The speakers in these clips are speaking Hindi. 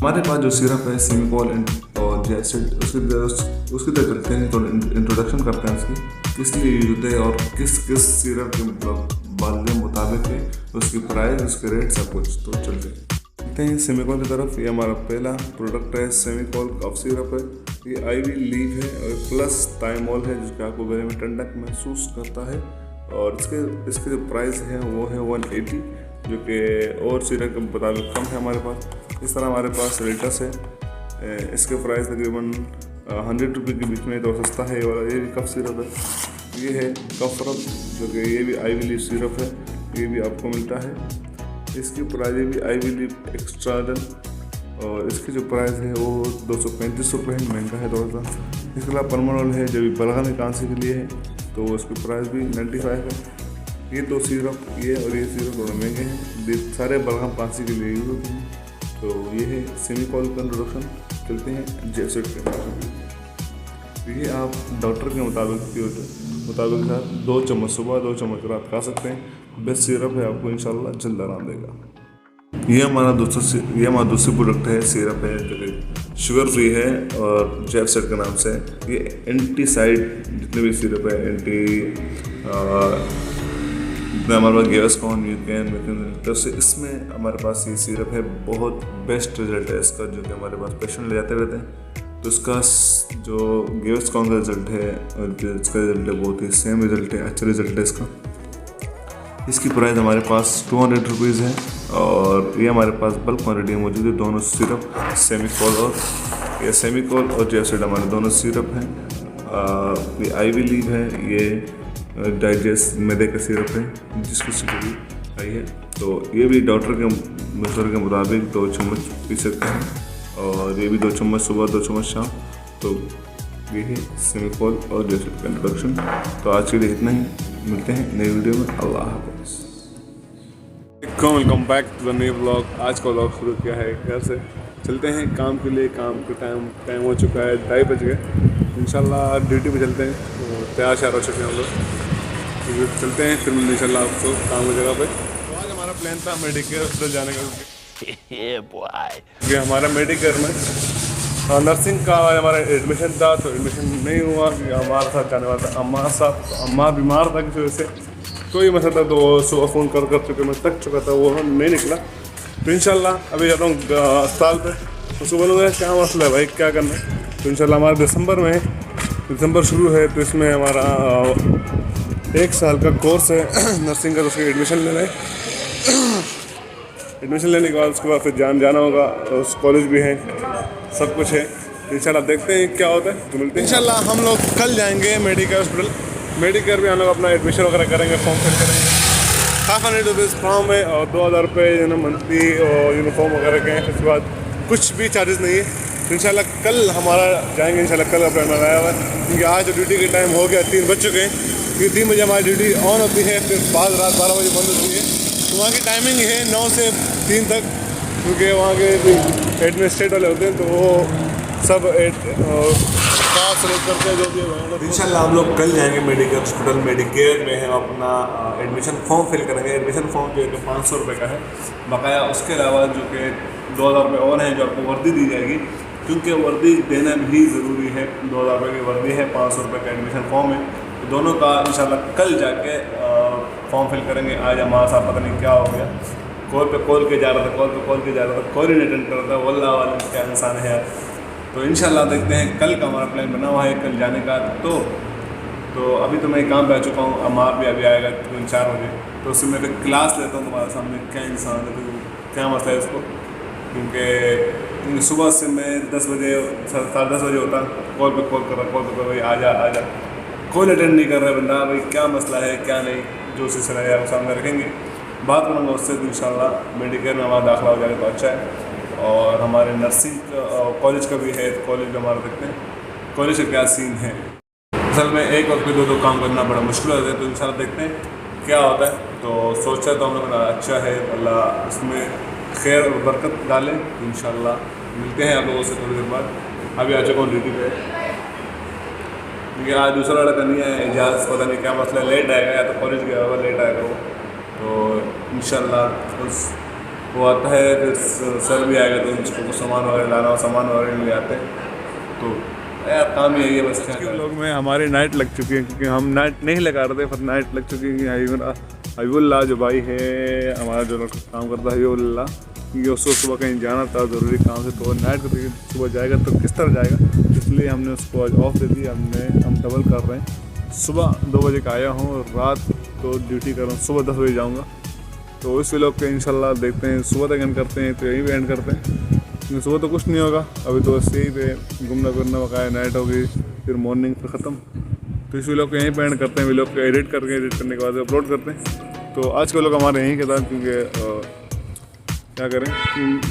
हमारे पास जो सिरप है सेमिकोल और जैसेट उसकी तरह चलते हैं। थोड़ा इंट्रोडक्शन करते हैं उसकी, किस लिए यूज होते हैं और किस किस सिरप के मतलब वाले मुताबिक है, उसकी प्राइस, उसके रेट, सब कुछ। तो चलते हैं सेमिकोल की तरफ। ये हमारा पहला प्रोडक्ट है, सेमिकोल कफ सिरप है। ये आईवी लीव है और प्लस थाइमोल है, जिसका आपको गले में ठंडक महसूस करता है। और इसके जो प्राइस है वो है 180, जो कि और सिरप के मुताबिक कम है हमारे पास। इस तरह हमारे पास रेटस है, इसके प्राइस तकरीबन 100 रुपये के बीच में, तो सस्ता है ये वाला। ये भी कफ सिरप है। ये है कफ रब, जो कि ये भी आईवी लीव सिरप है, ये भी आपको मिलता है। इसकी प्राइस ये भी आईवी लीव एक्स्ट्राडल, और इसकी जो प्राइस है वो 235 रुपये है, महंगा है थोड़ा सा। इसके अलावा परमानोल है, जो भी बलगम खांसी के लिए है, तो उसकी प्राइस भी 95 है। ये दो सिरप, ये और ये सिरप थोड़े महंगे हैं, सारे बलगम खांसी के लिए यूज होते हैं। तो ये है सेमिकोल का इंट्रोडक्शन। चलते हैं जैसेट के। ये आप डॉक्टर के मुताबिक साथ 2 चम्मच सुबह 2 चम्मच रात खा सकते हैं। बेस्ट सिरप है, आपको इंशाल्लाह जल्द आराम देगा। ये हमारा दूसरी प्रोडक्ट है, सिरप है, जो कि शुगर फ्री है और जैसेट के नाम से। ये एंटीसाइड जितने भी सिरप है, जितना हमारे पास गेवस्कॉन, यूकेन, तो इसमें हमारे पास ये सिरप है। बहुत बेस्ट रिजल्ट है इसका, जो कि हमारे पास पेशेंट ले जाते रहते हैं। तो इसका जो गेवस्कॉन का रिजल्ट है और इसका रिजल्ट है, बहुत ही सेम रिजल्ट है, अच्छा रिजल्ट है इसका। इसकी प्राइस हमारे पास 200 रुपीज़ है, और ये हमारे पास बल्क क्वान्टिटी में मौजूद है। दोनों सिरप सेमिकोल और जैसेट हमारे दोनों सिरप हैं। ये आईवी लीव है, ये डाइजेस्ट मैदे का सिरप है, जिसकी भी आई है। तो ये भी डॉक्टर के मशवरे के मुताबिक 2 चम्मच पी सकते हैं, और ये भी 2 चम्मच सुबह 2 चम्मच शाम। तो ये है सेमिकोल और जैसेट का इंट्रोडक्शन। तो आज के लिए इतना ही, मिलते हैं नई वीडियो में। अल्लाह हाफ़िज़। Welcome back to the new vlog. आज का व्लॉग शुरू किया है घर से। चलते हैं काम के लिए, काम के टाइम हो चुका है, 2:30 बज गए। इंशाल्लाह ड्यूटी पे चलते हैं, तो तैयार शार हो चुके हैं हम लोग। तो चलते हैं, फिर मिलते इंशाल्लाह आपको काम की जगह पे। तो आज हमारा प्लान था मेडिकेयर हॉस्पिटल जाने का। ये हमारा मेडिकेयर में नर्सिंग का हमारा एडमिशन था, तो एडमिशन नहीं हुआ। हमारे साथ जाने वाला था अम्मा साहब, तो अम्मा बीमार था किसी वजह से, कोई मसला था, तो सुबह फ़ोन कर चुके, मैं थक चुका था, वो नहीं निकला। तो इंशाल्लाह अभी जाता हूँ अस्पताल पे, तो सुबह बोलूँगा क्या मसला है भाई, क्या करना है। तो इंशाल्लाह हमारा दिसंबर शुरू है, तो इसमें हमारा 1 साल का कोर्स है नर्सिंग का। तो उसके एडमिशन लेना है। एडमिशन लेने के बाद उसके बाद फिर जाना होगा, उस कॉलेज भी है, सब कुछ है। इंशाल्लाह देखते हैं क्या होता है, तो मिलते हैं इंशाल्लाह। हम लोग कल जाएंगे मेडिकेयर हॉस्पिटल। मेडिकेयर भी हम लोग अपना एडमिशन वगैरह करेंगे, फॉर्म फिल करेंगे। 500 रुपीज़ फॉर्म है और 2000 रुपये मंथली और यूनिफॉर्म वगैरह के हैं। उसके बाद कुछ भी चार्जेस नहीं है। तो इंशाल्लाह कल हमारा जाएंगे, इंशाल्लाह कल अपना बनाया हुआ है, क्योंकि आज जो ड्यूटी का टाइम हो गया 3 बज चुके हैं। क्योंकि 3 बजे हमारी ड्यूटी ऑन होती है, फिर बाद रात 12 बजे बंद होती है। तो वहाँ की टाइमिंग है 9 से 3 तक, क्योंकि वहाँ के एडमिनिस्ट्रेट वाले होते हैं, तो वो सब क्लास सेलेक्ट करते हैं जो भी है। इंशाल्लाह हम लोग कल जाएंगे मेडिकेयर हॉस्पिटल। मेडिकेयर में हम अपना एडमिशन फॉर्म फिल करेंगे। एडमिशन फॉर्म जो है 500 रुपये का है बकाया। उसके अलावा जो कि 2000 रुपये और हैं, जो आपको वर्दी दी जाएगी, क्योंकि वर्दी देना भी ज़रूरी है। 2000 रुपये की वर्दी है, 500 रुपये का एडमिशन फॉर्म है। तो दोनों का इंशाल्लाह कल जाके फॉर्म फिल करेंगे। आज हमारा साथ पता नहीं क्या हो गया, कॉल के जा रहा था, कॉल ही नहीं अटेंड कर रहा था। वल्लाह वाले क्या इंसान है यार। तो इंशाल्लाह देखते हैं, कल का हमारा प्लान बना हुआ है कल जाने का। तो अभी तो मैं काम पे आ चुका हूँ, अमार भी अभी आएगा 4 बजे। तो उससे मैं फिर क्लास लेता हूँ तुम्हारे सामने, क्या इंसान है, तो क्या मसला है इसको। क्योंकि सुबह से मैं 10 बजे 10:30 बजे होता, कॉल पे कॉल कर रहा, भाई आ जा। कॉल अटेंड नहीं कर रहा बंदा, भाई क्या मसला है क्या नहीं, जो सिलसिला है वो सामने रखेंगे, बात करूँगा उससे। तो इंशाल्लाह मेडिकेयर में हमारा दाखिला हो जाएगा तो अच्छा है। और हमारे नर्सिंग कॉलेज का भी है, कॉलेज में हमारा देखते हैं कॉलेज का क्या सीन है। असल में एक वक्त पे 2 काम करना बड़ा मुश्किल होता है। तो इंशाल्लाह देखते हैं क्या होता है। तो सोचा तो हम लोग अच्छा है, अल्लाह इसमें खैर और बरकत डालें। इंशाल्लाह मिलते हैं आप लोगों से थोड़ी देर बाद। अभी आ चुका हूँ ड्यूटी पे, क्योंकि आज दूसरा लड़का नहीं है, एजाज पता नहीं क्या मसला, लेट आएगा, या तो कॉलेज गया होगा, लेट आएगा वो। तो इंशाल्लाह उस वो आता है, फिर सर भी आएगा तो उसको कुछ सामान वगैरह लाना हो, सामान वगैरह ले आते हैं। तो यार काम ही है बस। के लोग में हमारी नाइट लग चुकी है, क्योंकि हम नाइट नहीं लगा रहे थे, पर नाइट लग चुकी है। हबीबुल्ला जो भाई है हमारा, जो काम करता है हबीबुल्ला, क्योंकि उसको सुबह कहीं जाना था ज़रूरी काम से, तो नाइट को सुबह जाएगा तो किस तरह जाएगा, इसलिए हमने उसको आज ऑफ दे दी। हम डबल कर रहे हैं। सुबह 2 बजे का आया हूँ, रात को ड्यूटी कर रहा हूँ, सुबह 10 बजे जाऊँगा। तो इस व्लॉग के इंशाल्लाह देखते हैं, सुबह तक एंड करते हैं, तो यहीं पे एंड करते हैं, क्योंकि सुबह तो कुछ नहीं होगा अभी, तो बस यहीं पे घूमना फिरना वकाया, नाइट होगी, फिर मॉर्निंग पे ख़त्म। तो इस व्लॉग को यहीं पे एंड करते हैं। व्लॉग को एडिट करने के बाद अपलोड करते हैं। तो आज के व्लॉग हमारे यहीं के था, क्योंकि क्या करें,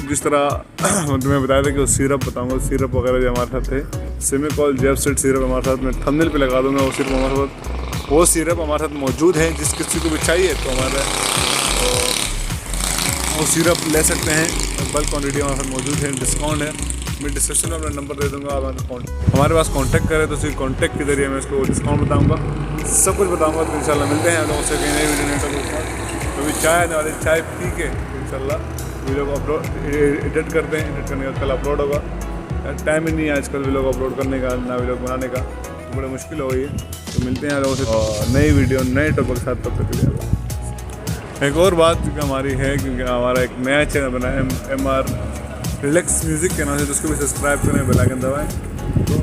जिस तरह तुम्हें बताया था कि वो सिरप बताऊँगा, सिरप वगैरह जो हमारे साथ है, सेमिकॉल जेपसेट सिरप हमारे साथ, मैं थंबनेल पे लगा दूँगा। वो सिरप हमारे साथ, वो सिरप हमारे साथ मौजूद है। जिस किसी को भी चाहिए तो हमारे वो सिरप ले सकते हैं, बल्क क्वांटिटी हमारे साथ मौजूद है। डिस्काउंट है, मैं डिस्क्रिप्शन में अपना नंबर दे दूँगा, आप हमारे पास कांटेक्ट करें तो सिर्फ कांटेक्ट के जरिए मैं इसको डिस्काउंट बताऊँगा, सब कुछ बताऊँगा। तो इंशाल्लाह मिलते हैं हम लोगों से कहीं नई वीडियो नहीं। तो भी चाय आने वाली, चाय पी के इंशाल्लाह वीडियो को अपलोड एडिट करते हैं। एडिट करने का कल अपलोड होगा। टाइम ही नहीं है आजकल वीडियो को अपलोड करने का, ना वीडियो बनाने का, तो बड़ी मुश्किल हो गई है। तो मिलते हैं लोगों से नई वीडियो नए टॉपिक के साथ, तब तक के लिए। एक और बात जो हमारी है, क्योंकि हमारा एक नया चैनल बना है MR रिलैक्स म्यूज़िक के नाम से, तो उसको भी सब्सक्राइब करें, बेल आइकन दबाएं। तो